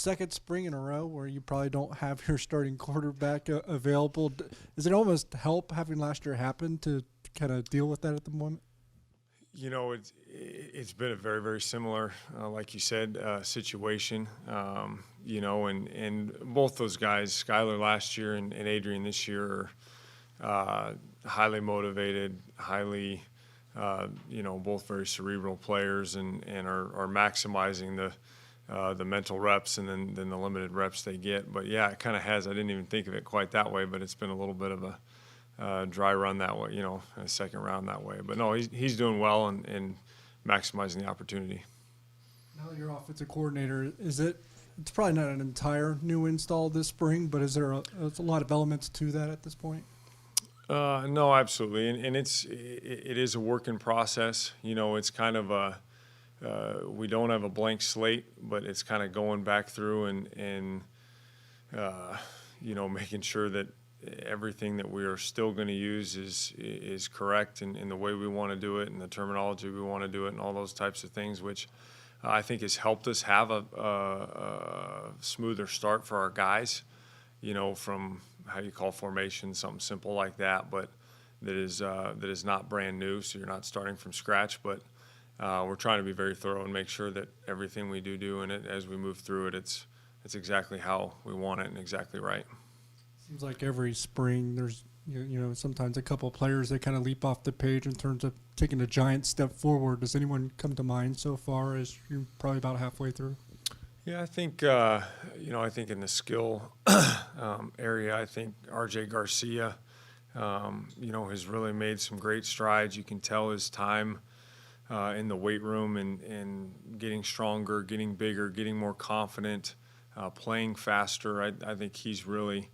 second spring in a row where you probably don't have your starting quarterback available. Does it almost help having last year happen to kind of deal with that at the moment? You know, it's been a very, very similar, like you said, situation. You know, and both those guys, Skylar last year and Adrian this year, are highly motivated, highly, you know, both very cerebral players, and are maximizing the mental reps and then the limited reps they get. But yeah, it kind of has. I didn't even think of it quite that way, but it's been a little bit of a dry run that way, you know, a second round that way. But no, he's doing well and maximizing the opportunity. Now that you're offensive coordinator, it's probably not an entire new install this spring, but is there a lot of elements to that at this point? No, absolutely, and it is a working process. You know, it's kind of we don't have a blank slate, but it's kind of going back through and you know, making sure that everything that we are still going to use is correct in the way we want to do it and the terminology we want to do it and all those types of things, which I think has helped us have a smoother start for our guys, you know, from how you call formation, something simple like that, but that is not brand new, so you're not starting from scratch. But we're trying to be very thorough and make sure that everything we do in it as we move through it, it's exactly how we want it and exactly right. Seems like every spring there's you know sometimes a couple of players that kind of leap off the page in terms of taking a giant step forward. Does anyone come to mind so far as you're probably about halfway through? Yeah, I think you know, I think in the skill area, I think RJ Garcia, you know, has really made some great strides. You can tell his time in the weight room and getting stronger, getting bigger, getting more confident, playing faster. I think he's really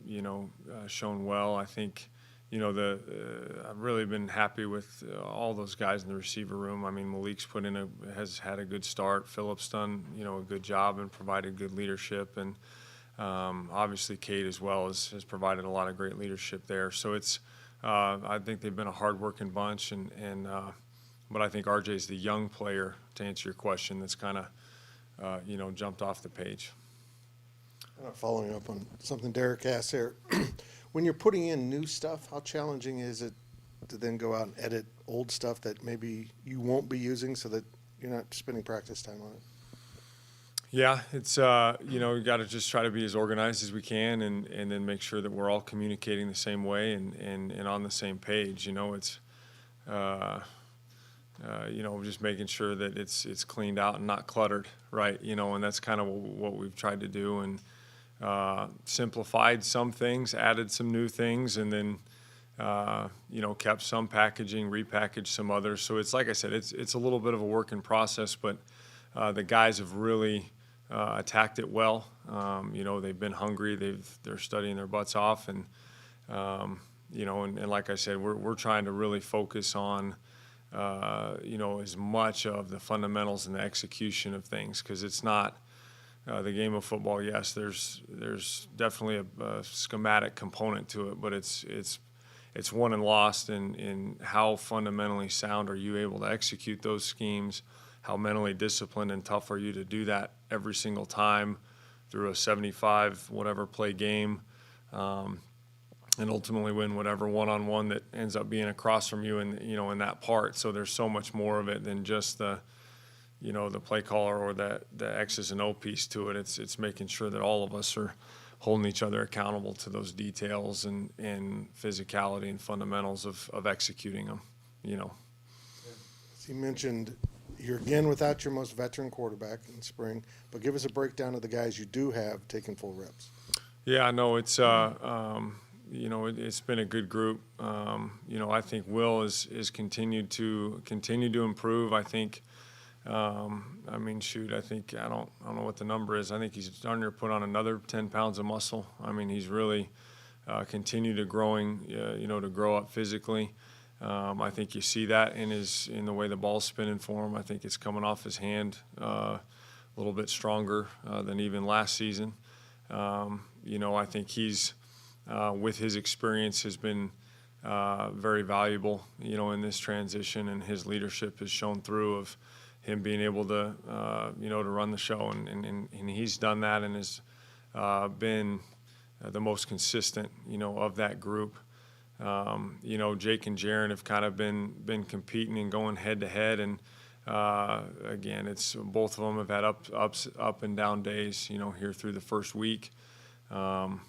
you know, shown well. I think, you know, I've really been happy with all those guys in the receiver room. I mean, Malik's has had a good start. Phillip's done, you know, a good job and provided good leadership, and obviously Cade as well has provided a lot of great leadership there. So it's I think they've been a hard-working bunch, but I think RJ's the young player, to answer your question, that's kind of you know, jumped off the page. Following up on something Derek asked there, when you're putting in new stuff, how challenging is it to then go out and edit old stuff that maybe you won't be using so that you're not spending practice time on it? Yeah, it's you know, we got to just try to be as organized as we can, and then make sure that we're all communicating the same way and on the same page. You know, it's you know, just making sure that it's cleaned out and not cluttered, right? You know, and that's kind of what we've tried to do, and simplified some things, added some new things, and then you know, kept some packaging, repackaged some others. So it's like I said, it's a little bit of a work in process, but the guys have really attacked it well. You know, they've been hungry, they're studying their butts off, and you know, and like I said, we're trying to really focus on you know, as much of the fundamentals and the execution of things, because it's not the game of football. Yes, there's definitely a schematic component to it, but it's won and lost in how fundamentally sound are you able to execute those schemes, how mentally disciplined and tough are you to do that every single time through a 75 whatever play game, and ultimately win whatever one-on-one that ends up being across from you and, you know, in that part. So there's so much more of it than just the, you know, the play caller or the X's and O piece to it. It's making sure that all of us are holding each other accountable to those details and physicality and fundamentals of executing them, you know. So you mentioned you're again without your most veteran quarterback in spring, but give us a breakdown of the guys you do have taking full reps. Yeah, no, it's you know, it's been a good group. You know, I think Will is continued to improve. I think, I mean, shoot, I think I don't know what the number is. I think he's starting to put on another 10 pounds of muscle. I mean, he's really continued to you know, to grow up physically. I think you see that in the way the ball's spinning for him. I think it's coming off his hand a little bit stronger than even last season. You know, I think he's with his experience has been very valuable, you know, in this transition, and his leadership has shown through of him being able to, to run the show. And he's done that and has been the most consistent, of that group. Jake and Jaron have kind of been competing and going head to head. And again, it's both of them have had up and down days, here through the first week. And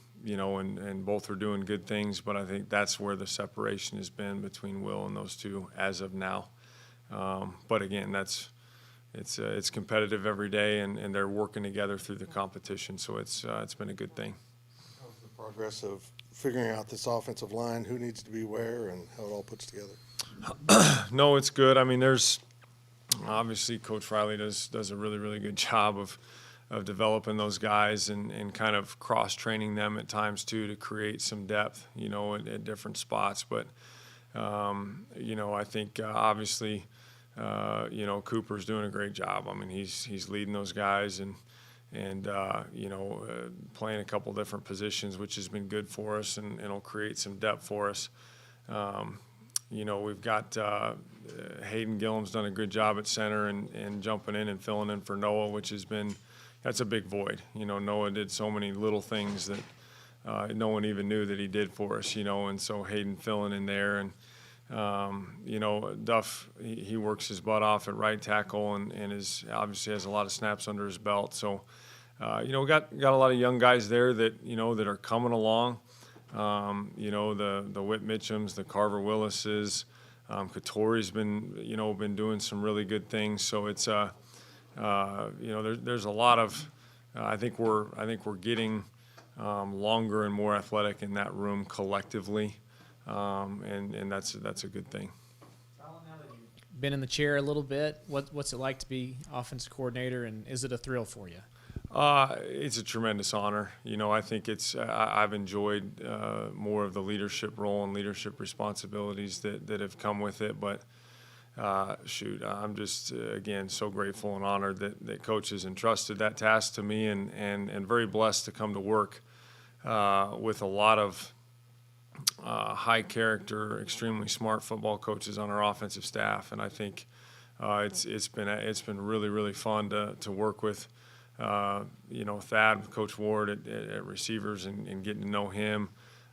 both are doing good things, but I think that's where the separation has been between Will and those two as of now. But again, it's competitive every day, and they're working together through the competition, so it's been a good thing. How's the progress of figuring out this offensive line, who needs to be where, and how it all puts together? No, it's good. I mean, there's obviously Coach Riley does a really, really good job of developing those guys and kind of cross-training them at times too to create some depth, at different spots. But, I think obviously, Cooper's doing a great job. I mean, he's leading those guys and playing a couple different positions, which has been good for us and it'll create some depth for us. We've got Hayden Gillum's done a good job at center and jumping in and filling in for Noah, which has been – that's a big void. Noah did so many little things that no one even knew that he did for us, and so Hayden filling in there. And, Duff, he works his butt off at right tackle and is obviously has a lot of snaps under his belt. So, we got a lot of young guys there that, that are coming along. The Whit Mitchums, the Carver Willises, Katori's been doing some really good things. So it's there's a lot of. I think we're getting longer and more athletic in that room collectively, and that's a good thing. Collin, now that you've been in the chair a little bit, what's it like to be offensive coordinator, and is it a thrill for you? It's a tremendous honor. I think I've enjoyed more of the leadership role and leadership responsibilities that have come with it, but. I'm just, again, so grateful and honored that Coach has entrusted that task to me and very blessed to come to work with a lot of high character, extremely smart football coaches on our offensive staff. And I think it's been really, really fun to work with, Thad, with Coach Ward at receivers and getting to know him.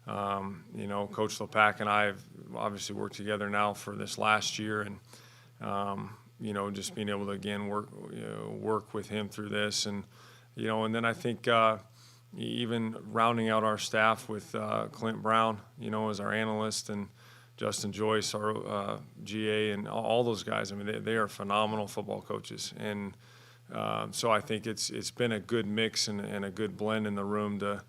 Coach Lepak and I have obviously worked together now for this last year, and just being able to again work with him through this, and and then I think even rounding out our staff with Clint Brown, as our analyst, and Justin Joyce, our GA, and all those guys. I mean, they are phenomenal football coaches, and so I think it's been a good mix and a good blend in the room to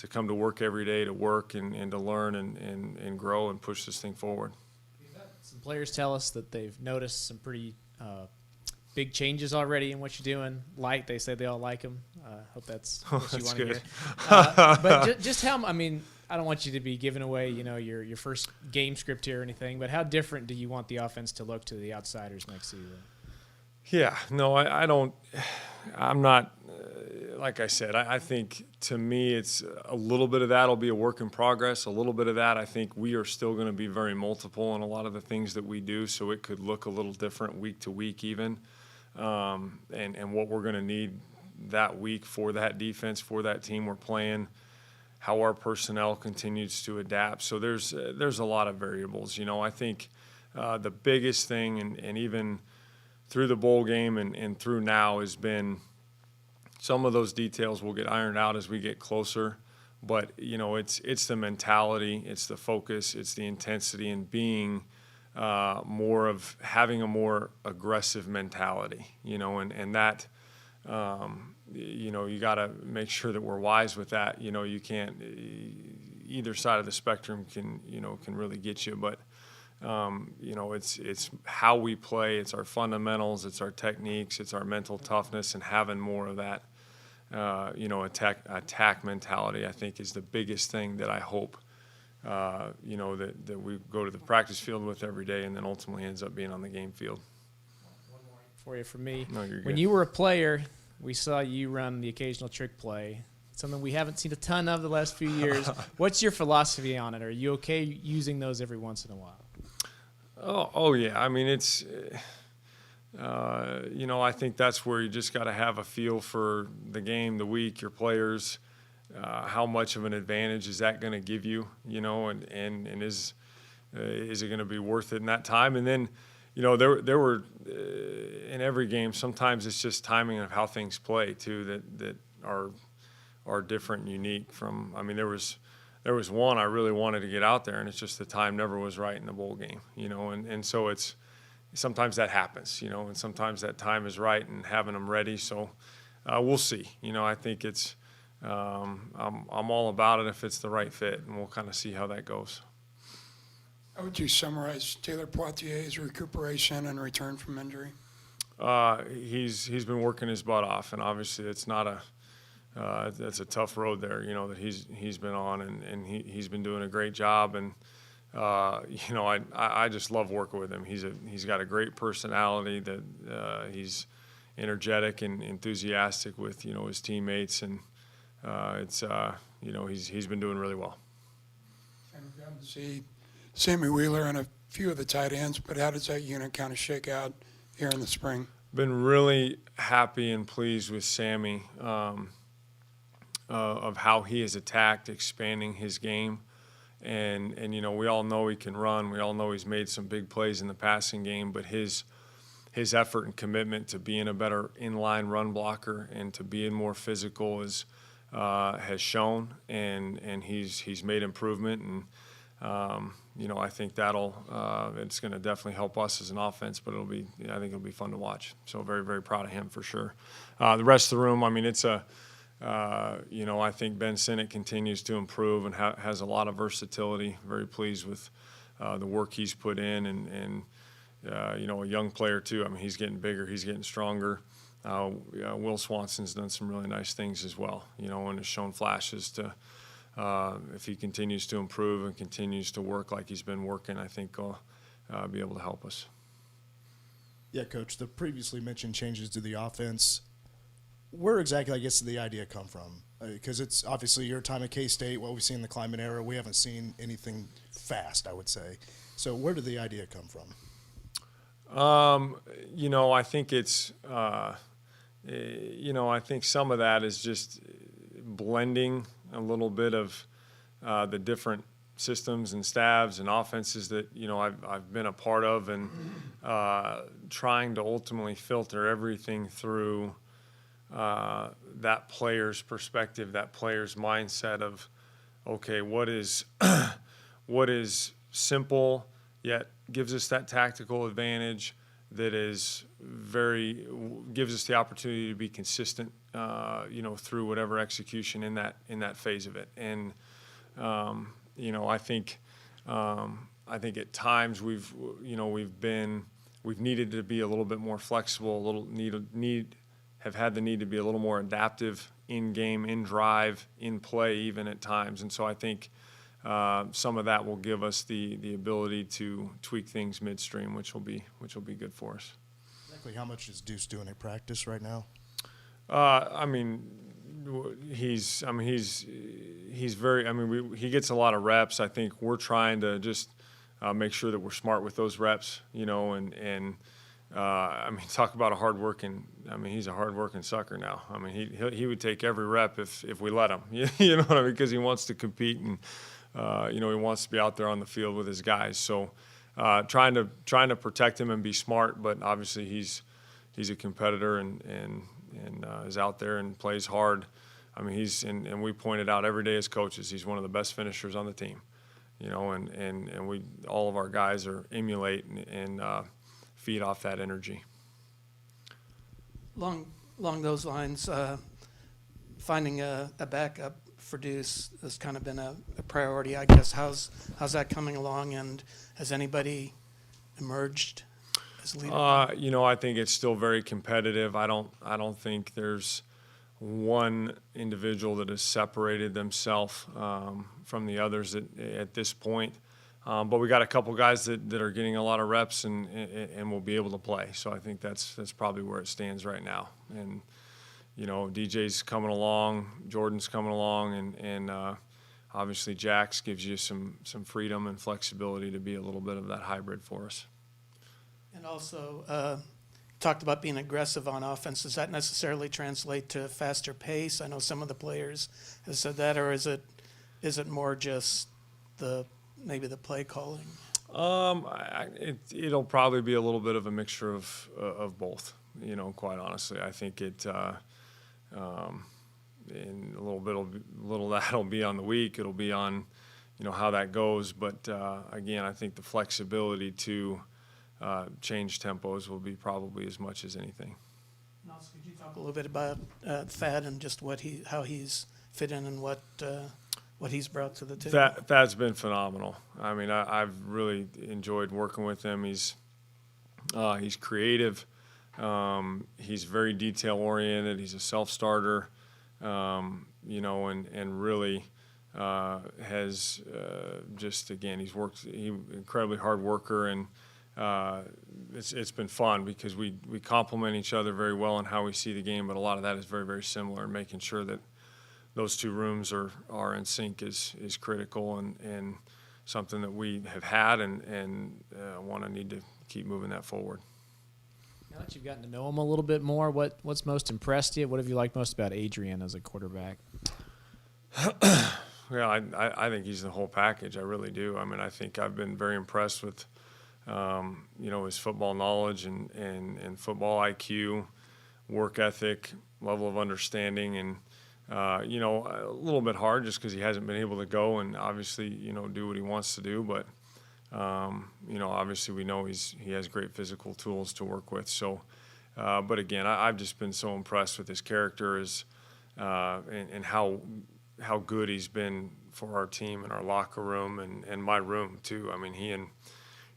come to work every day, to work and to learn and grow and push this thing forward. Some players tell us that they've noticed some pretty big changes already in what you're doing. They say they all like them. Hope that's what you want to hear. But just how, I mean, I don't want you to be giving away, your first game script here or anything, but how different do you want the offense to look to the outsiders next season? Yeah, no, I don't. I'm not. Like I said, I think to me it's a little bit of that will be a work in progress. A little bit of that, I think we are still going to be very multiple in a lot of the things that we do, so it could look a little different week to week even, and what we're going to need that week for that defense, for that team we're playing, how our personnel continues to adapt. So there's a lot of variables. I think the biggest thing, and even through the bowl game and through now, has been some of those details will get ironed out as we get closer, but it's the mentality, it's the focus, it's the intensity, and being having a more aggressive mentality, and that you got to make sure that we're wise with that. You can't, either side of the spectrum can really get you, but it's how we play, it's our fundamentals, it's our techniques, it's our mental toughness, and having more of that attack mentality, I think, is the biggest thing that I hope that we go to the practice field with every day, and then ultimately ends up being on the game field. One more for you from me. No, you're good. When you were a player, we saw you run the occasional trick play, something we haven't seen a ton of the last few years. What's your philosophy on it? Are you okay using those every once in a while? Oh yeah. I mean, I think that's where you just got to have a feel for the game, the week, your players. How much of an advantage is that going to give you? And is it going to be worth it in that time? And then, there were in every game. Sometimes it's just timing of how things play too that are different and unique. There was one I really wanted to get out there, and it's just the time never was right in the bowl game. And so it's. Sometimes that happens, and sometimes that time is right and having them ready. So we'll see. I think it's I'm all about it if it's the right fit, and we'll kind of see how that goes. How would you summarize Taylor Poitier's recuperation and return from injury? He's been working his butt off, and obviously it's not that's a tough road there, that he's been on, and he's been doing a great job. And I just love working with him. He's got a great personality that he's energetic and enthusiastic with his teammates, and he's been doing really well. And we've gotten to see Sammy Wheeler and a few of the tight ends, but how does that unit kind of shake out here in the spring? Been really happy and pleased with Sammy of how he has attacked, expanding his game. And we all know he can run. We all know he's made some big plays in the passing game, but his effort and commitment to being a better inline run blocker and to being more physical has shown, and he's made improvement. And I think it's going to definitely help us as an offense, but I think it'll be fun to watch. So very, very proud of him for sure. The rest of the room, it's I think Ben Sinnott continues to improve and has a lot of versatility. Very pleased with the work he's put in, and a young player too. He's getting bigger, he's getting stronger. Will Swanson's done some really nice things as well, and has shown flashes to, if he continues to improve and continues to work like he's been working, I think he'll be able to help us. Yeah, Coach, the previously mentioned changes to the offense, where exactly, I guess, did the idea come from? Because it's obviously your time at K-State, what we've seen in the climate era, we haven't seen anything fast, I would say. So where did the idea come from? I think it's, I think some of that is just blending a little bit of the different systems and staffs and offenses that, I've been a part of, and trying to ultimately filter everything through that player's perspective, that player's mindset of, okay, what is simple yet gives us that tactical advantage that is gives us the opportunity to be consistent, through whatever execution in that phase of it. And I think at times we've needed to be a little bit more flexible, have had the need to be a little more adaptive in game, in drive, in play, even at times. And so I think some of that will give us the ability to tweak things midstream, which will be good for us. Exactly how much is Deuce doing at practice right now? He's very. He gets a lot of reps. I think we're trying to just make sure that we're smart with those reps, and. Talk about a hard-working. He's a hard-working sucker now. He would take every rep if we let him. You know what I mean? Because he wants to compete, and he wants to be out there on the field with his guys. So, trying to protect him and be smart, but obviously he's a competitor and is out there and plays hard. And we pointed out every day as coaches, he's one of the best finishers on the team. And we all of our guys emulate and feed off that energy. Along those lines, finding a backup for Deuce has kind of been a priority, I guess. How's that coming along, and has anybody emerged as a leader? I think it's still very competitive. I don't think there's one individual that has separated themselves from the others at this point. But we got a couple guys that are getting a lot of reps and will be able to play. So I think that's probably where it stands right now. And DJ's coming along, Jordan's coming along, and obviously Jax gives you some freedom and flexibility to be a little bit of that hybrid for us. And also, talked about being aggressive on offense. Does that necessarily translate to a faster pace? I know some of the players have said that, or is it more just maybe the play calling? It'll probably be a little bit of a mixture of both. Quite honestly, I think it. And a little that'll be on the week. It'll be on, how that goes. But again, I think the flexibility to change tempos will be probably as much as anything. And also, could you talk a little bit about Thad and just how he's fit in and what he's brought to the table? Thad's been phenomenal. I mean, I've really enjoyed working with him. He's creative. He's very detail oriented. He's a self-starter. And really has just, again, he's incredibly hard worker, and it's been fun because we complement each other very well in how we see the game, but a lot of that is very, very similar, and making sure that those two rooms are in sync is critical, and something that we have had and need to keep moving that forward. Now that you've gotten to know him a little bit more, what's most impressed you? What have you liked most about Adrian as a quarterback? Yeah, I think he's the whole package. I really do. I mean, I think I've been very impressed with, his football knowledge and football IQ, work ethic, level of understanding, and, a little bit hard just because he hasn't been able to go and obviously, do what he wants to do. But, obviously we know he has great physical tools to work with. So, but again, I've just been so impressed with his character and how good he's been for our team and our locker room and my room too. I mean, he and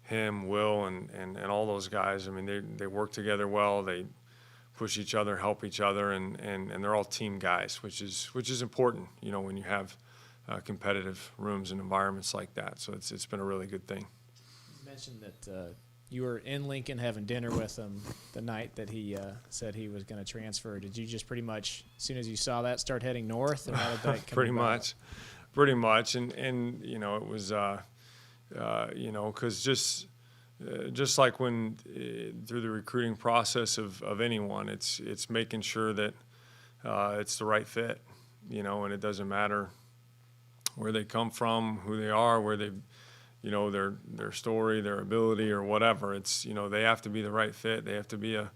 him, Will, and all those guys, I mean, they work together well. They push each other, help each other, and they're all team guys, which is important, when you have competitive rooms and environments like that. So it's been a really good thing. You mentioned that you were in Lincoln having dinner with him the night that he said he was going to transfer. Did you just pretty much, as soon as you saw that, start heading north, or how did that come about? Pretty much, and it was because just like when through the recruiting process of anyone, it's making sure that it's the right fit, and it doesn't matter where they come from, who they are, where they, their story, their ability, or whatever. It's, they have to be the right fit. They have to be a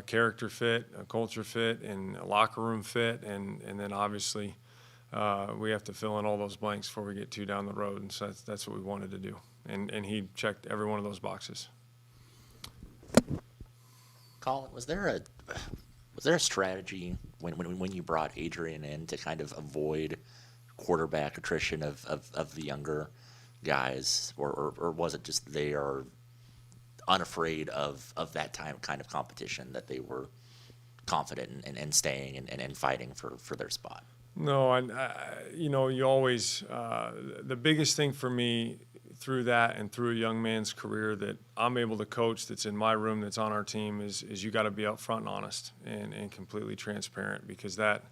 character fit, a culture fit, and a locker room fit, and then obviously we have to fill in all those blanks before we get too down the road. And so that's what we wanted to do, and he checked every one of those boxes. Collin, was there a strategy when you brought Adrian in to kind of avoid quarterback attrition of the younger guys, or was it just they are unafraid of that kind of competition, that they were confident in staying and fighting for their spot? No, and you always the biggest thing for me through that and through a young man's career that I'm able to coach, that's in my room, that's on our team, is you got to be upfront and honest and completely transparent, because that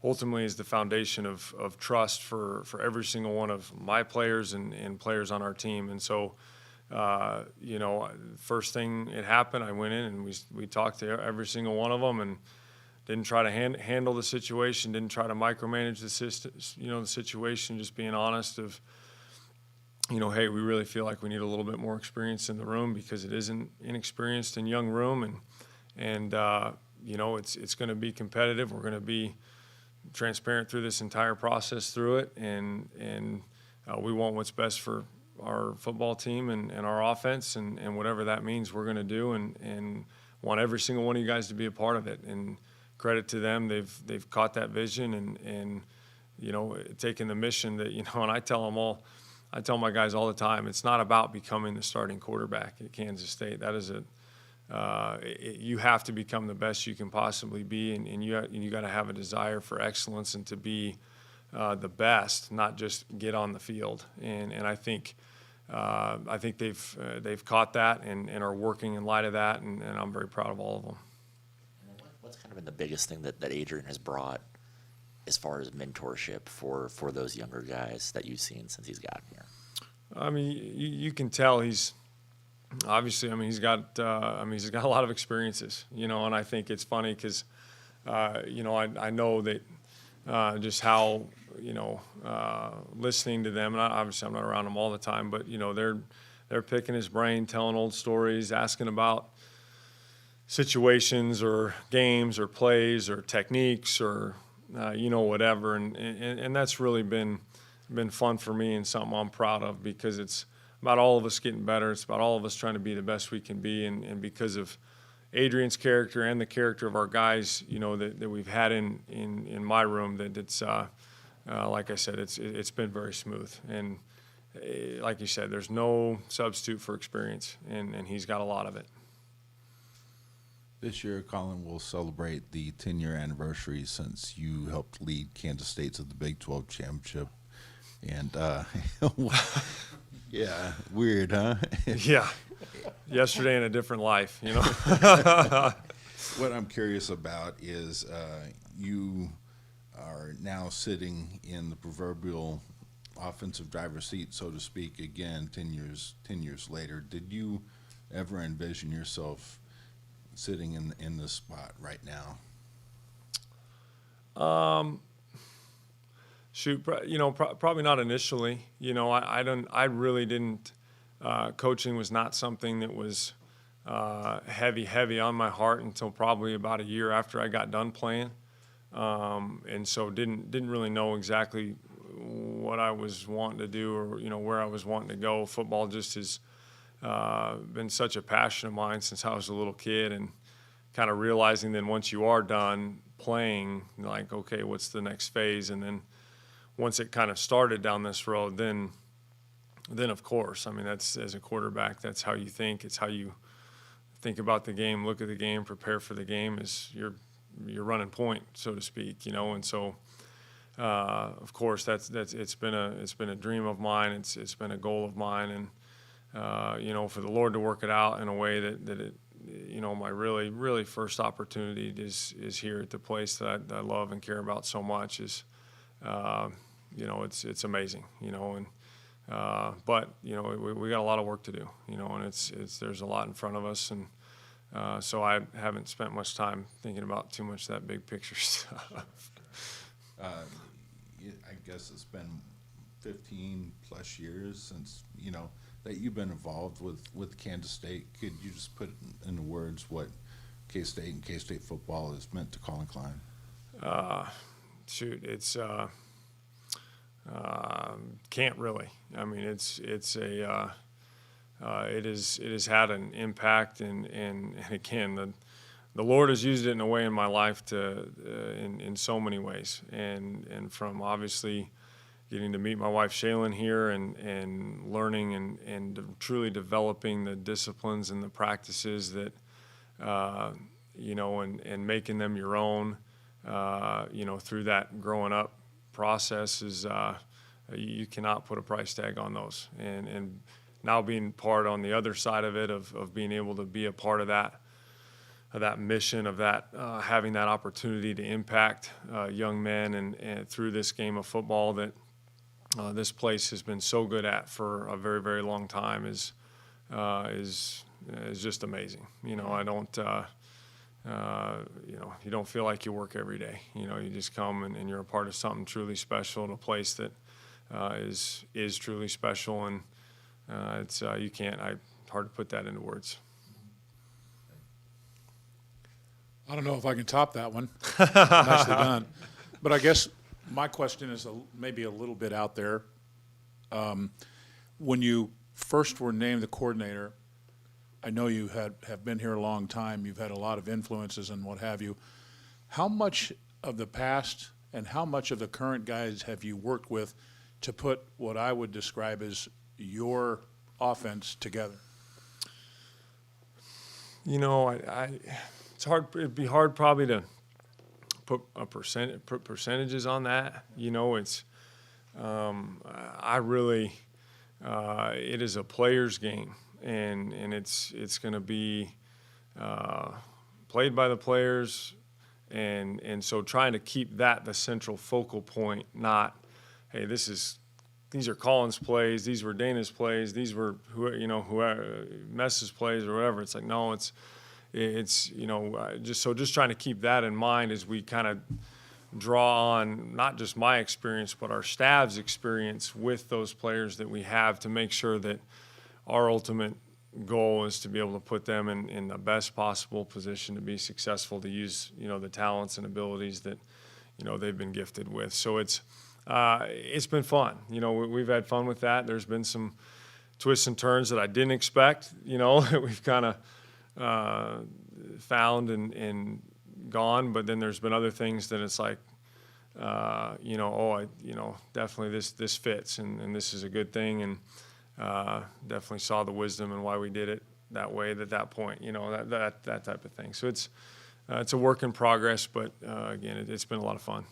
ultimately is the foundation of trust for every single one of my players and players on our team. And so, first thing it happened, I went in and we talked to every single one of them and didn't try to handle the situation, didn't try to micromanage the situation, just being honest of, hey, we really feel like we need a little bit more experience in the room because it is an inexperienced and young room, and it's going to be competitive. We're going to be transparent through this entire process through it, and we want what's best for our football team and our offense, and whatever that means we're going to do, and want every single one of you guys to be a part of it. And credit to them, they've caught that vision and taken the mission that, and I tell my guys all the time, it's not about becoming the starting quarterback at Kansas State. That is you have to become the best you can possibly be, and you got to have a desire for excellence and to be the best, not just get on the field. And I think they've caught that and are working in light of that, and I'm very proud of all of them. And what's kind of been the biggest thing that Adrian has brought as far as mentorship for those younger guys that you've seen since he's gotten here? I mean, you can tell he's obviously, I mean, he's got a lot of experiences, you know, and I think it's funny because, you know, I know that just how, you know, listening to them, and obviously I'm not around them all the time, but, you know, they're picking his brain, telling old stories, asking about situations or games or plays or techniques or, you know, whatever. And that's really been fun for me and something I'm proud of, because it's about all of us getting better. It's about all of us trying to be the best we can be. And because of Adrian's character and the character of our guys, you know, that we've had in my room, that it's, like I said, it's been very smooth. And like you said, there's no substitute for experience, and he's got a lot of it. This year, Collin will celebrate the 10-year anniversary since you helped lead Kansas State to the Big 12 championship. And, yeah, weird, huh? Yeah. Yesterday in a different life, you know. What I'm curious about is you are now sitting in the proverbial offensive driver's seat, so to speak, again, 10 years later. Did you ever envision yourself sitting in this spot right now? You know, probably not initially. You know, I really didn't. Coaching was not something that was heavy on my heart until probably about a year after I got done playing, and so didn't really know exactly what I was wanting to do, or, you know, where I was wanting to go. Football just has been such a passion of mine since I was a little kid, and kind of realizing then once you are done playing, like, okay, what's the next phase? And then once it kind of started down this road, then of course, I mean, that's, as a quarterback, that's how you think. It's how you think about the game, look at the game, prepare for the game, is your running point, so to speak, you know. And so of course it's been a dream of mine. It's been a goal of mine, and you know, for the Lord to work it out in a way that it, you know, my really first opportunity is here at the place that I love and care about so much is, you know, it's amazing, you know. And but, you know, we got a lot of work to do, you know, and there's a lot in front of us, and so I haven't spent much time thinking about too much of that big picture stuff. I guess it's been 15 plus years since, you know, that you've been involved with Kansas State. Could you just put into words what K-State and K-State football has meant to Collin Klein? Shoot, it's can't really. I mean, it has had an impact, and again, the Lord has used it in a way in my life to in so many ways, and from obviously getting to meet my wife Shaylin here, and learning and truly developing the disciplines and the practices that you know, and making them your own, you know, through that growing up process is you cannot put a price tag on those, and now being part on the other side of it, of being able to be a part of that mission, of that having that opportunity to impact young men and through this game of football that this place has been so good at for a very, very long time is just amazing. You know, I don't you know, you don't feel like you work every day. You know, you just come and you're a part of something truly special in a place that is truly special, and it's hard to put that into words. I don't know if I can top that one. Nicely done. But I guess my question is maybe a little bit out there. When you first were named the coordinator, I know you have been here a long time. You've had a lot of influences and what have you. How much of the past and how much of the current guys have you worked with to put what I would describe as your offense together? You know, it's hard. It'd be hard probably to put percentages on that. You know, it's I really it is a player's game, and it's going to be played by the players, and so trying to keep that the central focal point, not, hey, this is these are Collin's plays, these were Dana's plays, these were whoever Mess's plays or whatever. It's like, no, it's just trying to keep that in mind as we kind of draw on not just my experience but our staff's experience with those players that we have, to make sure that our ultimate goal is to be able to put them in the best possible position to be successful, to use the talents and abilities that they've been gifted with. So it's been fun. We've had fun with that. There's been some twists and turns that I didn't expect, that we've kind of found and gone. But then there's been other things that it's like, definitely this fits and this is a good thing, and definitely saw the wisdom and why we did it that way at that point, that type of thing. So it's a work in progress, but again, it's been a lot of fun.